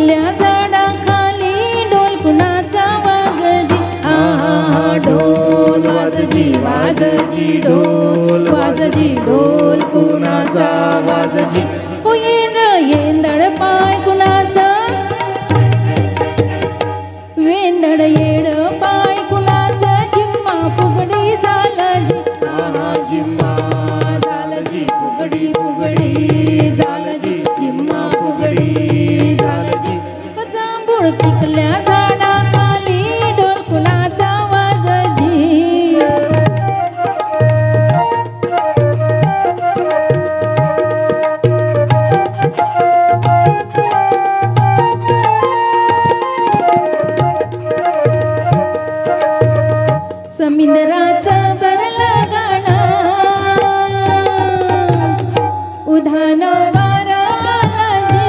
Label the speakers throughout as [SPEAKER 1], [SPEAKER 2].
[SPEAKER 1] पिकल्या झाडाखाली ढोल कुणाचा वाजजी. आहा ढोल वाजजी वाजजी ढोल वाजजी ढोल कुणाचा वाजजी. हो येंदळ पाय कुणाचा वेंदळ येड पाय कुणाचा. जिम्मा फुगडी झालजी. आहा जिम्मा झालजी फुगडी फुगडी झालजी. जिम्मा फुगडी झालजी. जांभूळ पिकल्या झाडाखाली ढोल कुणाचा वाजजी. समुद्राचं भरलं गाणं उधाण वारालजी.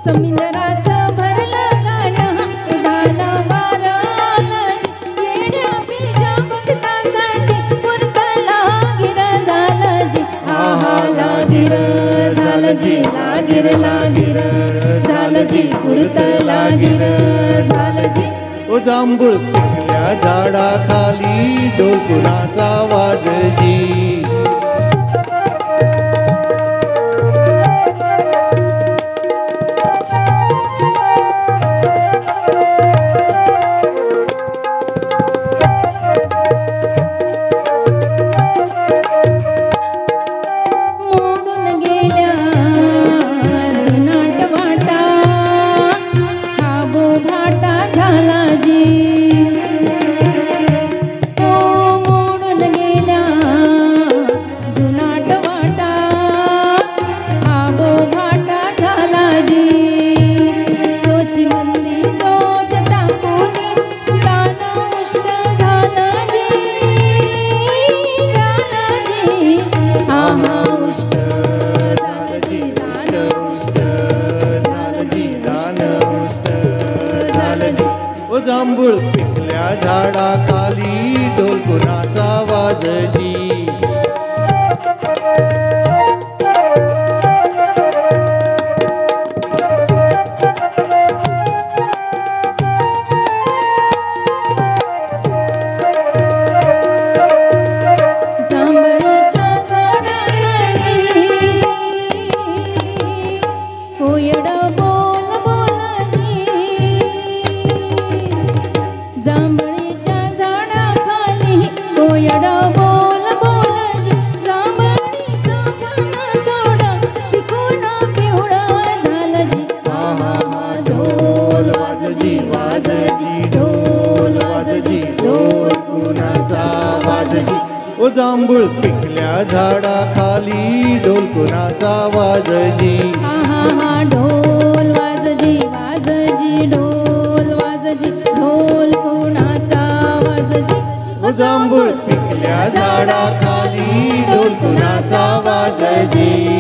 [SPEAKER 1] समुद्राचं भरलं गाणं उधाण वारालजी. येड्या पिशा भक्तासाठी पुरत लागिर झालजी. आहा लागिर झालजी लागिर लागिर झालजी पुरत लागिर झालजी.
[SPEAKER 2] ओ जांभूळ पिकल्या झाडाखाली ढोल कुणाचा वाजजी.
[SPEAKER 1] मोडून गेल्या जुनाट वाटा हा बोभाटा झाला जी. ओ मोडून गेल्या जुनाट वाटा हा बोभाटा झाला जी. चोची मंदी चोच टाकूनी दान उष्ट झालं जी. झालं जी आहा उष्ट झालं जी. दान उष्ट झालं जी. दान उष्ट झालं जी.
[SPEAKER 2] ओ जांभूळ पिकल्या झाडाखाली ढोल कुणाचा वाजजी.
[SPEAKER 1] जांभळीच्या झाडाखाली कोयड बोल बोलजी. जांभळीच्या झाडाखाली कोयड बोल बोलजी. जांभळीचं पान थोडं पिकून पिवळं झालंजी. आहा ढोल वाजजी वाजजी ढोल वाजजी ढोल कुणाचा वाजजी.
[SPEAKER 2] ओ जांभूळ पिकल्या झाडाखाली ढोल कुणाचा वाजजी.
[SPEAKER 1] आहा ढोल वाजजी वाजजी ढोल वाजजी ढोल कुणाचा वाजजी.
[SPEAKER 2] ओ जांभूळ पिकल्या झाडाखाली ढोल कुणाचा वाजजी.